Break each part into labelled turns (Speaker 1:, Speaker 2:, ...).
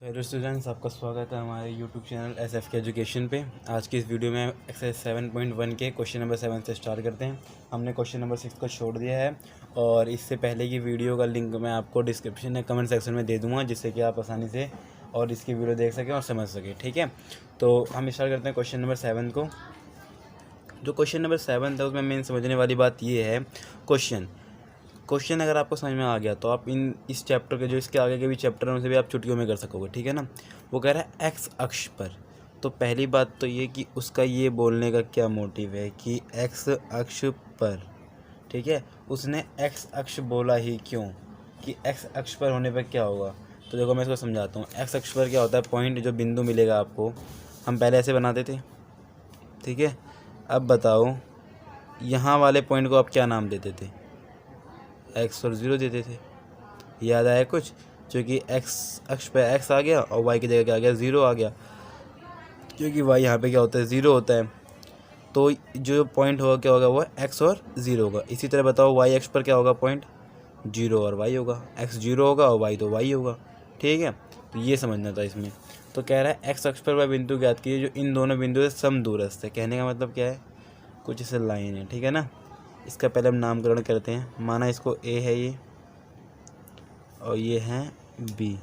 Speaker 1: Hello students, आपका स्वागत है हमारे यूट्यूब चैनल एसएफ के एजुकेशन पे। आज की इस वीडियो में एक्सरसाइज 7.1 के क्वेश्चन नंबर 7 से स्टार्ट करते हैं। हमने क्वेश्चन नंबर 6 को छोड़ दिया है और इससे पहले की वीडियो का लिंक मैं आपको डिस्क्रिप्शन या कमेंट सेक्शन में दे दूँगा, जिससे कि आप आसानी से और इसकी वीडियो देख सकें और समझ सकें। ठीक है, तो हम स्टार्ट करते हैं क्वेश्चन नंबर 7 को। जो क्वेश्चन नंबर 7 था उसमें मेन समझने वाली बात ये है, क्वेश्चन अगर आपको समझ में आ गया तो आप इस चैप्टर के जो इसके आगे के भी चैप्टर हैं उसे भी आप चुटकियों में कर सकोगे। ठीक है ना। वो कह रहा है एक्स अक्ष पर। तो पहली बात तो ये कि उसका ये बोलने का क्या मोटिव है कि एक्स अक्ष पर। ठीक है, उसने एक्स अक्ष बोला ही क्यों, कि एक्स अक्ष पर होने पर क्या होगा। तो देखो मैं इसको समझाता हूँ। एक्स अक्ष पर क्या होता है, पॉइंट जो बिंदु मिलेगा आपको, हम पहले ऐसे बनाते थे। ठीक है, अब बताओ यहाँ वाले पॉइंट को आप क्या नाम देते थे, एक्स और ज़ीरो देते थे। याद आया कुछ, क्योंकि एक्स अक्ष पे एक्स आ गया और वाई की जगह क्या आ गया, ज़ीरो आ गया, क्योंकि वाई यहाँ पे क्या होता है, ज़ीरो होता है। तो जो पॉइंट होगा क्या होगा, वो एक्स और ज़ीरो होगा। इसी तरह बताओ वाई अक्ष पर क्या होगा, पॉइंट जीरो और वाई होगा। एक्स जीरो होगा और वाई तो वाई होगा। ठीक है, तो ये समझना था इसमें। तो कह रहा है एक्स अक्ष पर वह बिंदु ज्ञात कीजिए जो इन दोनों बिंदु से समदूरस्थ है। कहने का मतलब क्या है, कुछ इसे लाइन है। ठीक है ना। इसका पहले हम नामकरण करते हैं। माना इसको ए है ये और ये है बी।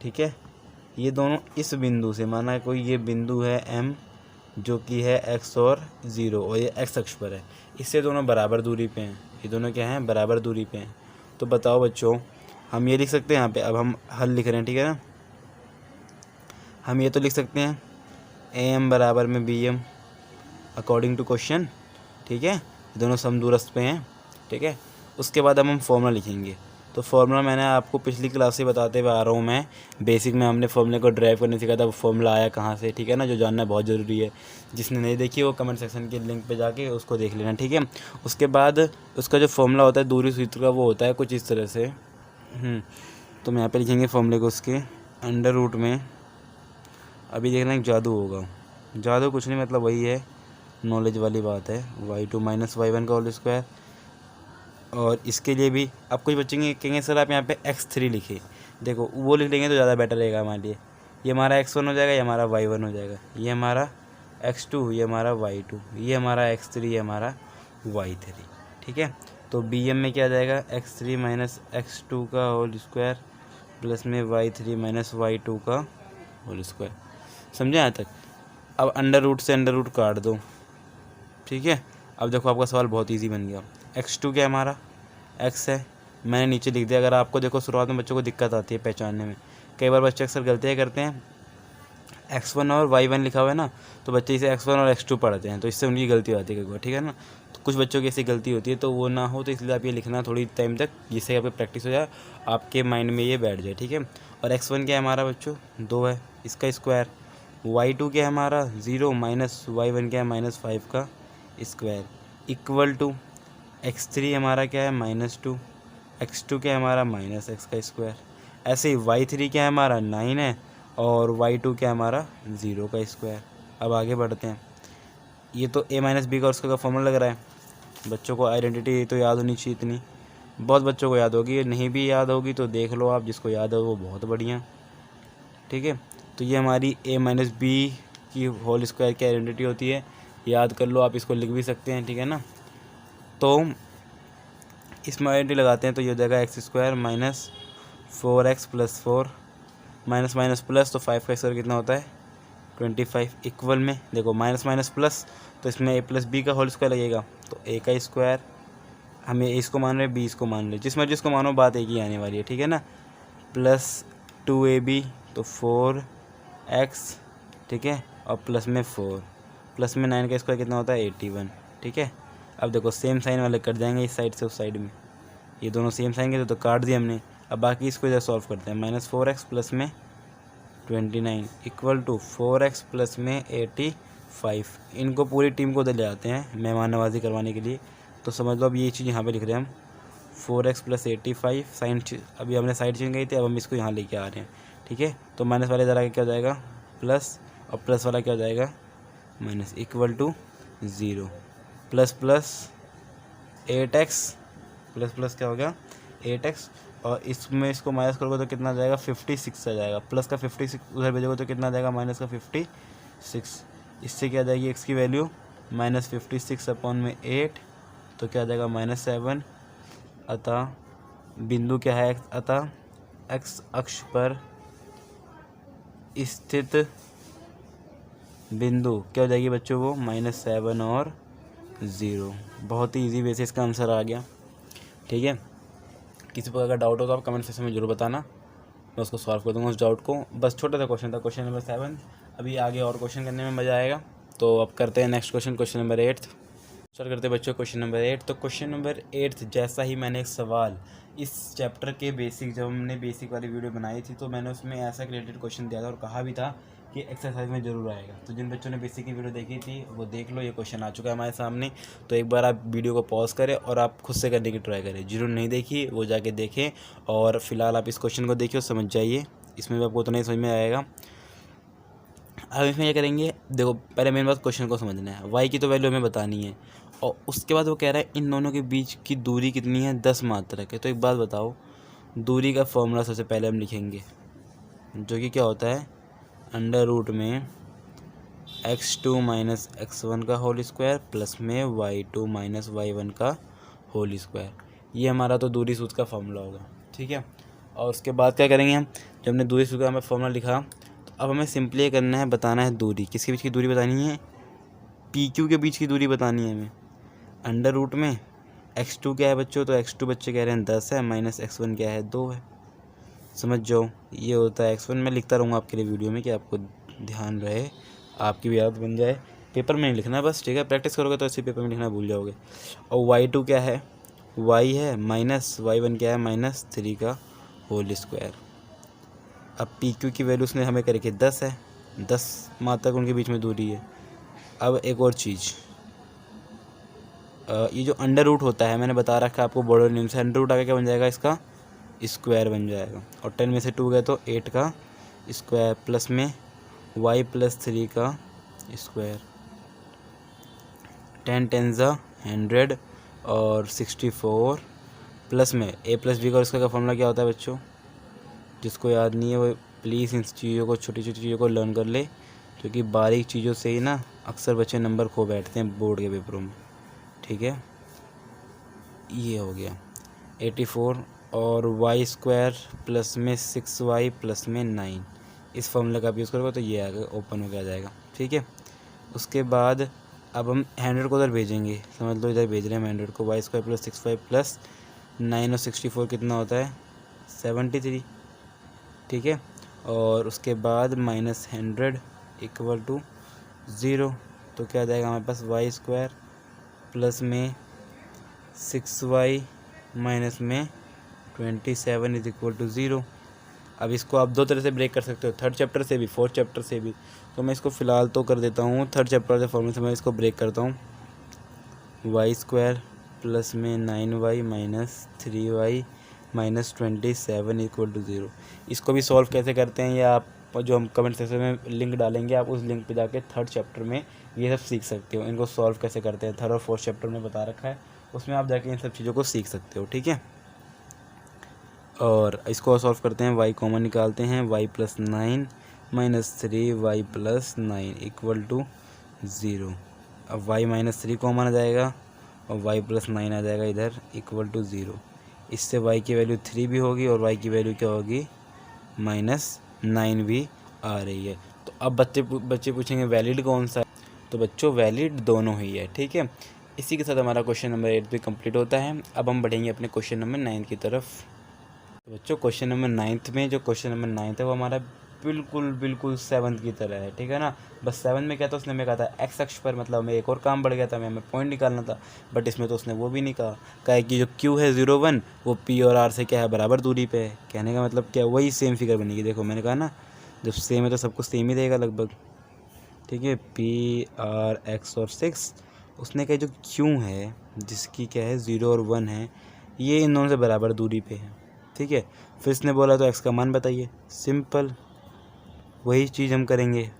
Speaker 1: ठीक है, ये दोनों इस बिंदु से, माना कोई ये बिंदु है एम जो कि है एक्स और ज़ीरो और ये एक्स अक्ष पर है, इससे दोनों बराबर दूरी पे हैं। ये दोनों क्या हैं, बराबर दूरी पे हैं। तो बताओ बच्चों, हम ये लिख सकते हैं यहाँ पे, अब हम हल लिख रहे हैं। ठीक है ना, हम ये तो लिख सकते हैं ए एम बराबर में B M according to question. ठीक है, ये दोनों समदूरस्थ पे हैं। ठीक है, उसके बाद अब हम फॉर्मूला लिखेंगे। तो फॉर्मूला मैंने आपको पिछली क्लास से बताते हुए आ रहा हूँ मैं। बेसिक में हमने फॉर्मूले को ड्राइव करने सीखा था, वो फॉर्मूला आया कहाँ से। ठीक है ना, जो जानना बहुत ज़रूरी है। जिसने नहीं देखी वो कमेंट सेक्शन के लिंक पे जाके उसको देख लेना। ठीक है, उसके बाद उसका जो फॉर्मूला होता है दूरी सूत्र का, वो होता है कुछ इस तरह से। तो मैं यहाँ पे लिखेंगे फॉर्मूले को, उसके अंडर रूट में, अभी देखना एक जादू होगा। जादू कुछ नहीं, मतलब वही है, नॉलेज वाली बात है। y2 माइनस y1 का होल स्क्वायर। और इसके लिए भी अब कुछ बच्चे कहेंगे सर आप यहाँ पे x3 लिखिए। देखो वो लिख लेंगे तो ज़्यादा बेटर रहेगा हमारे लिए। ये हमारा x1 हो जाएगा, ये हमारा y1 हो जाएगा, ये हमारा x2, ये हमारा y2, ये हमारा x3, ये हमारा y3। ठीक है, तो bm में क्या आ जाएगा, x3 माइनस x2 का होल स्क्वायर प्लस में y3 माइनस y2 का होल स्क्वायर। समझे यहाँ तक। अब अंडर रूट से अंडर रूट काट दो। ठीक है, अब देखो आपका सवाल बहुत इजी बन गया। x2 क्या हमारा, x है, मैंने नीचे लिख दिया। अगर आपको देखो शुरुआत में बच्चों को दिक्कत आती है पहचानने में, कई बार बच्चे अक्सर गलतियाँ करते हैं। x1 और y1 लिखा हुआ है ना, तो बच्चे इसे x1 और x2 पढ़ते हैं, तो इससे उनकी गलती आती है कई बार। ठीक है ना, तो कुछ बच्चों की ऐसी गलती होती है, तो वो ना हो तो इसलिए आप ये लिखना थोड़ी टाइम तक, जिससे आपकी प्रैक्टिस हो जाए, आपके माइंड में ये बैठ जाए। ठीक है, और x1 क्या है हमारा बच्चों, 2 है, इसका स्क्वायर। y2 क्या है हमारा, 0 माइनस y1 क्या है, -5 का स्क्वायर इक्वल टू x3 हमारा क्या है, -2, x2 क्या है हमारा, -x का स्क्वायर। ऐसे ही y3 क्या है हमारा, 9 है, और y2 क्या है हमारा, 0 का स्क्वायर। अब आगे बढ़ते हैं। ये तो a माइनस बी का उसका फॉर्मूला लग रहा है। बच्चों को आइडेंटिटी तो याद होनी चाहिए इतनी, बहुत बच्चों को याद होगी, नहीं भी याद होगी तो देख लो आप, जिसको याद हो वो बहुत बढ़िया। ठीक है, तो ये हमारी a माइनस बी की होल स्क्वायर की आइडेंटिटी होती है, याद कर लो आप, इसको लिख भी सकते हैं। ठीक है ना, तो इसमें आइडेंटिटी लगाते हैं तो ये हो जाएगा x square minus 4x plus 4 minus minus plus, तो 5 का स्क्वायर कितना होता है, 25 इक्वल में। देखो माइनस माइनस प्लस, तो इसमें a प्लस बी का होल स्क्वायर लगेगा, तो a का स्क्वायर, हमें इसको मान रहे, बी इसको मान रहे, जिसमें जिसको मानो बात एक ही आने वाली है। ठीक है ना, प्लस 2ab, तो 4x। ठीक है, और प्लस में 4, प्लस में 9 का स्क्वायर कितना होता है, 81। ठीक है, अब देखो सेम साइन वाले कट जाएंगे इस साइड से उस साइड में, ये दोनों सेम साइन के तो काट दिए हमने। अब बाकी इसको इधर सॉल्व करते हैं। -4x प्लस में 29 इक्वल टू 4x प्लस में 85। इनको पूरी टीम को उधर ले आते हैं मेहमान नवाजी करवाने के लिए। तो समझ लो अब ये चीज़ यहाँ पे लिख रहे हैं हम, 4x प्लस 85 साइन, अभी हमने साइड चेंज गई थी, अब हम इसको यहाँ लेके आ रहे हैं। ठीक है, तो माइनस वाले इधर आके क्या हो जाएगा, प्लस, और प्लस वाला क्या हो जाएगा, minus, equal to 0। Plus plus 8x plus plus क्या हो गया, 8x और इसमें इसको माइनस करोगे तो कितना आ जाएगा 56 आ जाएगा। प्लस का 56 उधर भेजोगे तो कितना आ जाएगा माइनस का 56। इससे क्या आ जाएगी एक्स की वैल्यू -56/8, तो क्या आ जाएगा -7। अतः बिंदु क्या है, अतः एक्स अक्ष पर स्थित बिंदु क्या हो जाएगी बच्चों वो -7 और 0। बहुत ही इजी वे से इसका आंसर आ गया। ठीक है, किसी प्रकार का डाउट हो तो आप कमेंट सेक्शन में जरूर बताना, मैं उसको सॉल्व कर दूंगा उस डाउट को। बस छोटा सा क्वेश्चन था, क्वेश्चन नंबर 7। अभी आगे और क्वेश्चन करने में मज़ा आएगा। तो अब करते हैं next question, question number 8। Start करते हैं बच्चों क्वेश्चन नंबर 8। तो क्वेश्चन नंबर 8 जैसा ही मैंने एक सवाल इस चैप्टर के बेसिक, जब हमने बेसिक वाली वीडियो बनाई थी तो मैंने उसमें ऐसा रिलेटेड क्वेश्चन दिया था और कहा भी था कि एक्सरसाइज में ज़रूर आएगा। तो जिन बच्चों ने बेसिक की वीडियो देखी थी वो देख लो, ये क्वेश्चन आ चुका है हमारे सामने। तो एक बार आप वीडियो को पॉज करें और आप खुद से करने की ट्राई करें। जिन्होंने नहीं देखी वो जाके देखें, और फिलहाल आप इस क्वेश्चन को देखिए और समझ जाइए, इसमें भी आपको उतना ही समझ में आएगा। अब इसमें क्या करेंगे, देखो पहले मेन बात क्वेश्चन को समझना है। वाई की तो वैल्यू हमें बतानी है, और उसके बाद वो कह रहा है इन दोनों के बीच की दूरी कितनी है, 10 मात्रक है। तो एक बात बताओ, दूरी का फॉर्मूला सबसे पहले हम लिखेंगे, जो कि क्या होता है √ में x2 - x1 का होल स्क्वायर प्लस में y2 - y1 का होल स्क्वायर। ये हमारा तो दूरी सूत्र का फॉर्मूला होगा। ठीक है, और उसके बाद क्या करेंगे हम, जब हमने दूरी सूत्र का हमें फॉर्मूला लिखा, तो अब हमें सिंपली ये करना है, बताना है दूरी, किसके बीच की दूरी बतानी है, PQ के बीच की दूरी बतानी है हमें। √ में x2 क्या है बच्चों, तो x2 बच्चे कह रहे हैं 10 है, माइनस x1 क्या है 2 है। समझ जाओ, ये होता है x1। मैं लिखता रहूँगा आपके लिए वीडियो में कि आपको ध्यान रहे, आपकी भी याद बन जाए। पेपर में नहीं लिखना बस, ठीक है, प्रैक्टिस करोगे तो ऐसे पेपर में लिखना भूल जाओगे। और y2 क्या है, y है माइनस y1 क्या है -3 का होल स्क्वायर। अब PQ की वैल्यू उसने हमें करके 10 है, 10 मात्रक उनके बीच में दूरी है। अब एक और चीज़, ये जो √ होता है मैंने बता रखा है आपको बड़े नियम से, √ आगे क्या बन जाएगा, इसका स्क्वायर बन जाएगा, और 10 में से 2 गए तो 8 का स्क्वायर प्लस में y + 3 का स्क्वायर। 10 10 100 और 64 प्लस में a + b का, इसका का फॉर्मूला क्या होता है बच्चों, जिसको याद नहीं है वो प्लीज़ इन चीज़ों को, छोटी छोटी चीज़ों को लर्न कर ले, क्योंकि बारीक चीज़ों से ही ना अक्सर बच्चे नंबर खो बैठते हैं बोर्ड के पेपरों में। ठीक है, ये हो गया 84 और y² प्लस में 6y प्लस में 9, इस फॉर्मूले का आप यूज़ करोगे तो ये आगे ओपन हो के आ जाएगा। ठीक है, उसके बाद अब हम 100 को उधर भेजेंगे, समझ लो इधर भेज रहे हैं हम 100 को। y² प्लस 6y प्लस 9 और 64 कितना होता है 73। ठीक है, और उसके बाद -100 = 0, तो क्या आ जाएगा हमारे पास y² प्लस में 6y माइनस में 27 = 0। अब इसको आप दो तरह से ब्रेक कर सकते हो, 3rd चैप्टर से भी 4th चैप्टर से भी। तो मैं इसको फ़िलहाल तो कर देता हूँ 3rd चैप्टर से फॉर्मूले से मैं इसको ब्रेक करता हूँ। y² प्लस में 9y माइनस 3y माइनस 27 = 0। इसको भी सॉल्व कैसे करते हैं, या आप जो हम कमेंट सेक्शन में लिंक डालेंगे, आप उस लिंक पे जाके 3rd चैप्टर में ये सब सीख सकते हो। इनको सॉल्व कैसे करते हैं 3rd और 4th चैप्टर में बता रखा है, उसमें आप जाके इन सब चीज़ों को सीख सकते हो। ठीक है, और इसको सॉल्व करते हैं, y कॉमन निकालते हैं, y + 9 माइनस 3y + 9 = 0। अब y - 3 कॉमन आ जाएगा और y + 9 आ जाएगा इधर = 0। इससे y की वैल्यू 3 भी होगी और y की वैल्यू क्या होगी -9 भी आ रही है। तो अब बच्चे पूछेंगे वैलिड कौन सा है, तो बच्चों वैलिड दोनों ही है। ठीक है, इसी के साथ हमारा क्वेश्चन नंबर 8 भी कंप्लीट होता है। अब हम बढ़ेंगे अपने क्वेश्चन नंबर 9 की तरफ। तो बच्चों क्वेश्चन नंबर 9 में, जो क्वेश्चन नंबर 9 है वो हमारा बिल्कुल 7th की तरह है। ठीक है ना, बस 7 में क्या था, उसने हमें कहा था एक्स अक्ष पर, मतलब हमें एक और काम बढ़ गया था, हमें पॉइंट निकालना था। बट इसमें तो उसने वो भी नहीं कहा है कि जो Q है 0 1 वो P और R से क्या है बराबर दूरी पे है। कहने का मतलब क्या, वही सेम फिगर बनेगी। देखो मैंने कहा ना, जब सेम है तो सब कुछ सेम ही रहेगा लगभग। ठीक है, P R X और 6, उसने कहा जो Q है जिसकी क्या है 0 और 1 है, ये इन दोनों से बराबर दूरी पे है। ठीक है, फिर इसने बोला तो x का मान बताइए, सिंपल वही चीज़ हम करेंगे,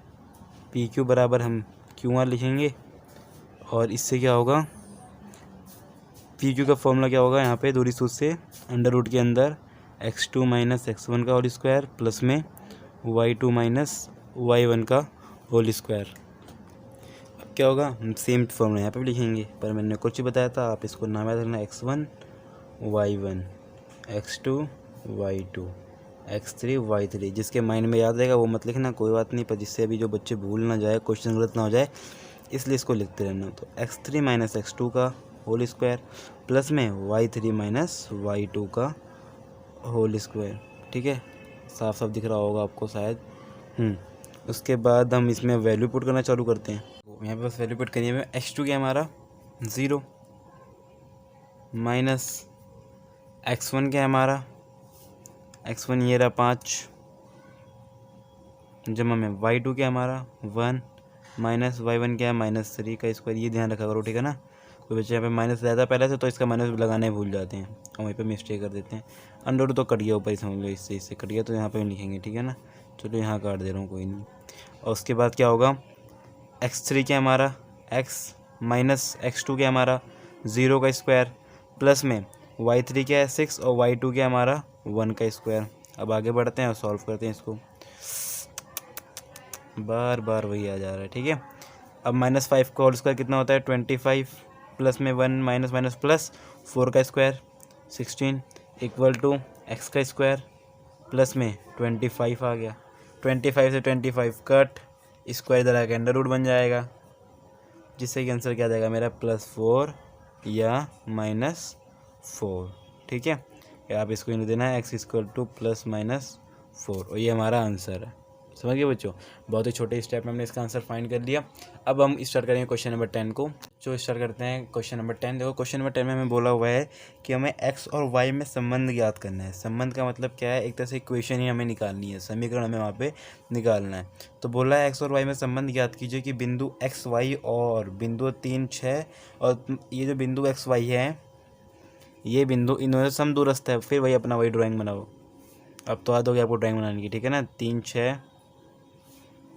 Speaker 1: PQ बराबर हम QR लिखेंगे, और इससे क्या होगा, PQ का फॉर्मूला क्या होगा यहाँ पे दूरी सूत्र से, √ के अंदर x2 माइनस x1 का होल स्क्वायर प्लस में y2 माइनस y1 का होल स्क्वायर। अब क्या होगा, हम सेम फॉर्मूला यहाँ पे भी लिखेंगे, पर मैंने कुछ ही बताया था, आप इसको नाम याद रखना, x1 y1 x2 y2 x3 y3। जिसके माइंड में याद रहेगा वो मत लिखना, कोई बात नहीं, पर जिससे अभी जो बच्चे भूल ना जाए, क्वेश्चन गलत ना हो जाए, इसलिए इसको लिखते रहना। तो x3 माइनस x2 का होल स्क्वायर प्लस में y3 माइनस y2 का होल स्क्वायर। ठीक है, साफ साफ दिख रहा होगा आपको शायद। उसके बाद हम इसमें वैल्यू पुट करना चालू करते हैं। यहाँ पे बस वैल्यू पुट करिए, x2 क्या हमारा 0 माइनस x1 क्या हमारा x1 ये रहा 5 जमा में y2 क्या हमारा 1 माइनस y1 क्या है -3 का स्क्वायर। ये ध्यान रखा करो, ठीक है ना। कोई बच्चे यहाँ पे माइनस ज़्यादा पहले से तो इसका माइनस लगाना ही भूल जाते हैं और वहीं पे मिस्टेक कर देते हैं। अंडर तो कट गया ऊपर ही, समझ लो इससे कट गया, तो यहाँ पे लिखेंगे, ठीक है ना। चलो यहाँ काट दे रहा हूँ, कोई नहीं। और उसके बाद क्या होगा, x3 क्या हमारा x माइनस x2 क्या हमारा 0 का स्क्वायर प्लस में y3 क्या है 6 और y2 क्या हमारा 1 का स्क्वायर। अब आगे बढ़ते हैं और सॉल्व करते हैं इसको, बार बार वही आ जा रहा है, ठीक है। अब -5 का होल स्क्वायर कितना होता है 25 प्लस में 1 माइनस माइनस प्लस 4 का स्क्वायर 16 इक्वल टू x का स्क्वायर प्लस में 25 आ गया। 25 से 25 कट, स्क्वायर इधर आके अंडर रूट बन जाएगा, जिससे कि आंसर क्या आ जाएगा मेरा +4 या -4। ठीक है, या आप इसको इन देना है x = +-4 और ये हमारा आंसर है। समझ गए बच्चों, बहुत ही छोटे स्टेप में हमने इसका आंसर फाइंड कर लिया। अब हम स्टार्ट करेंगे क्वेश्चन नंबर 10 को। जो स्टार्ट करते हैं क्वेश्चन नंबर 10। देखो क्वेश्चन नंबर 10 में हमें बोला हुआ है कि हमें x और y में संबंध ज्ञात करना है। संबंध का मतलब क्या है, एक तरह से इक्वेशन ही हमें निकालनी है, समीकरण हमें वहाँ पे निकालना है। तो बोला है x और y में संबंध ज्ञात कीजिए कि बिंदु x y और बिंदु 3 6 और ये जो बिंदु x y है, ये बिंदु इनमें समदूरस्थ है। फिर वही अपना वही ड्राइंग बनाओ। अब तो याद हो गया आपको ड्राइंग बनाने की, ठीक है ना। 3 6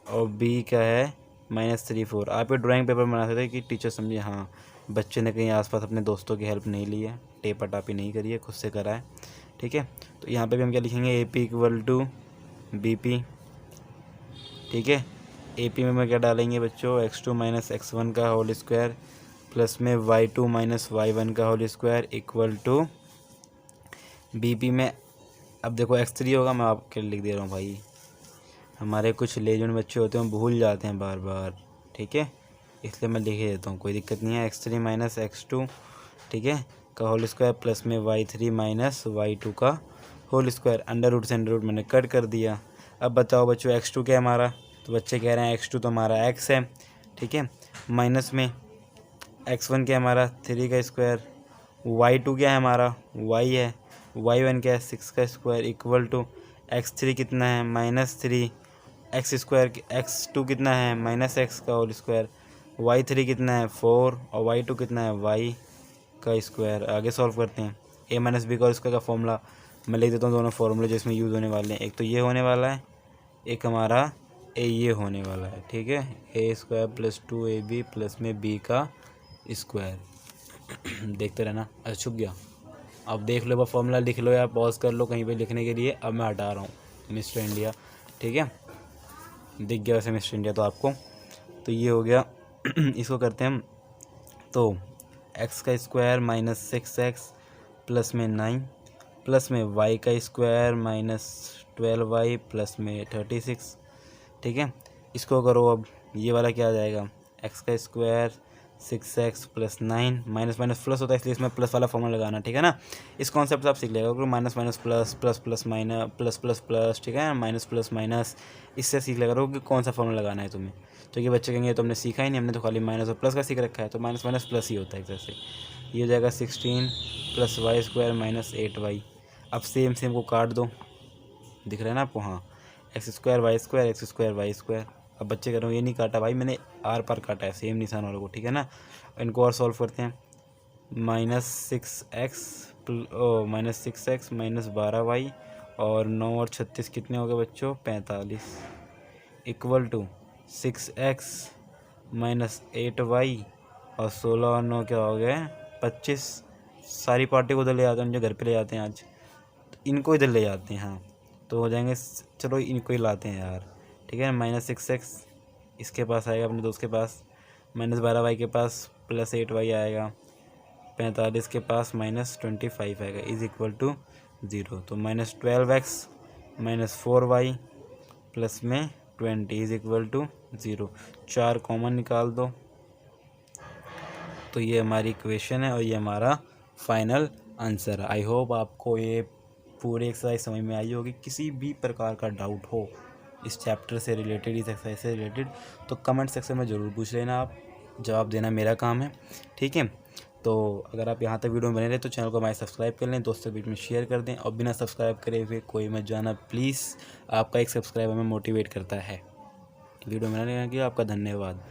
Speaker 1: और बी का है -3 4। आप ये ड्राइंग पेपर बना सकते हैं कि टीचर समझे हाँ बच्चे ने कहीं आसपास अपने दोस्तों की हेल्प नहीं ली है, टेपा टापी नहीं करी है, खुद से करा है, ठीक है। तो यहाँ पे भी हम क्या लिखेंगे, AP = BP, ठीक है। AP में क्या डालेंगे बच्चों, x2 माइनस x1 का होल स्क्वायर प्लस में y2 माइनस y1 का whole square equal to BP में। अब देखो x3 होगा, मैं आपके लिख दे रहा हूँ भाई, हमारे कुछ लेजेंड बच्चे होते हैं भूल जाते हैं बार बार, ठीक है, इसलिए मैं लिख ही देता हूँ, कोई दिक्कत नहीं है। x3 माइनस x2, ठीक है, का होल स्क्वायर प्लस में y3 माइनस y2 का होल स्क्वायर। अंडर रूट से अंडर रूट मैंने कट कर दिया। अब बताओ बच्चों x2 क्या है हमारा, तो बच्चे कह रहे हैं x2 तो हमारा x है, ठीक है, माइनस में x1 क्या है हमारा 3 का स्क्वायर, y2 क्या है हमारा y है, y1 क्या है 6 का स्क्वायर इक्वल टू x3 कितना है -3 x स्क्वायर, x2 कितना है -x का होल स्क्वायर, y3 कितना है 4 और y2 कितना है y का स्क्वायर। आगे सॉल्व करते हैं। a माइनस बी का स्क्वायर का फॉर्मूला मैं लिख देता हूँ, दोनों फॉर्मूले जो इसमें यूज़ होने वाले हैं। एक तो ये होने वाला है, एक हमारा ये होने वाला है, ठीक है। a² + 2ab प्लस में b का स्क्वायर। देखते रहना। अच्छा छुप गया, अब देख लो, फॉर्मूला लिख लो या पॉज कर लो कहीं पे लिखने के लिए। अब मैं हटा रहा हूँ मिस्टर इंडिया, ठीक है, दिख गया वैसे मिस्टर इंडिया तो आपको। तो ये हो गया। इसको करते हैं हम, तो x का स्क्वायर -6x प्लस में 9 प्लस में y का स्क्वायर -12y प्लस में 36, ठीक है। इसको करो, अब ये वाला क्या आ जाएगा, x का square 6x plus 9 minus minus plus होता है, इसलिए इसमें प्लस वाला फॉर्मूला लगाना, ठीक है ना। इस कॉन्सेप्ट से आप सीख लेगा, minus minus plus plus plus minus plus plus plus, ठीक है, माइनस प्लस माइनस, इससे सीख लेगा कि कौन सा फॉर्मूला लगाना है तुम्हें। तो ये बच्चे कहेंगे तो हमने सीखा ही नहीं, हमने तो खाली माइनस और प्लस का सीख रखा है, तो माइनस माइनस प्लस ही होता है एक तरह से। ये हो जाएगा 16 + y² -8y। अब सेम सेम को काट दो, दिख रहा है ना आपको, हाँ, x² y² x² y²। अब बच्चे कह रहे हो ये नहीं काटा भाई, मैंने आर पार काटा है सेम निशान वालों को, ठीक है ना। इनको और सॉल्व करते हैं। -6x -12y और 9 और 36 कितने हो गए बच्चों, 45 इक्वल टू 6x -8y और 16 और 9 क्या हो गए 25। सारी पार्टी को उधर ले जाते हैं, मुझे घर पे ले जाते हैं आज। इनको इधर ले जाते हैं। हाँ, तो हो जाएंगे, चलो इनको ही लाते हैं यार, ठीक है। -6x इसके पास आएगा अपने दोस्त के पास, -12y के पास +8y आएगा, 45 के पास -25 आएगा इज इक्वल टू 0। तो -12x -4y प्लस में 20 इज इक्वल टू 0। 4 कॉमन निकाल दो, तो ये हमारी इक्वेशन है और ये हमारा फाइनल आंसर है। आई होप आपको ये पूरी एक्सरसाइज समझ में आई होगी। किसी भी प्रकार का डाउट हो इस चैप्टर से रिलेटेड, इस एक्सरसाइज से रिलेटेड, तो कमेंट सेक्शन में ज़रूर पूछ लेना, आप जवाब देना मेरा काम है, ठीक है। तो अगर आप यहाँ तक वीडियो में बने रहे तो चैनल को हमारे सब्सक्राइब कर लें, दोस्तों बीच में शेयर कर दें, और बिना सब्सक्राइब करे हुए कोई मत जाना प्लीज़। आपका एक सब्सक्राइब हमें मोटिवेट करता है। वीडियो बनाने के लिए आपका धन्यवाद।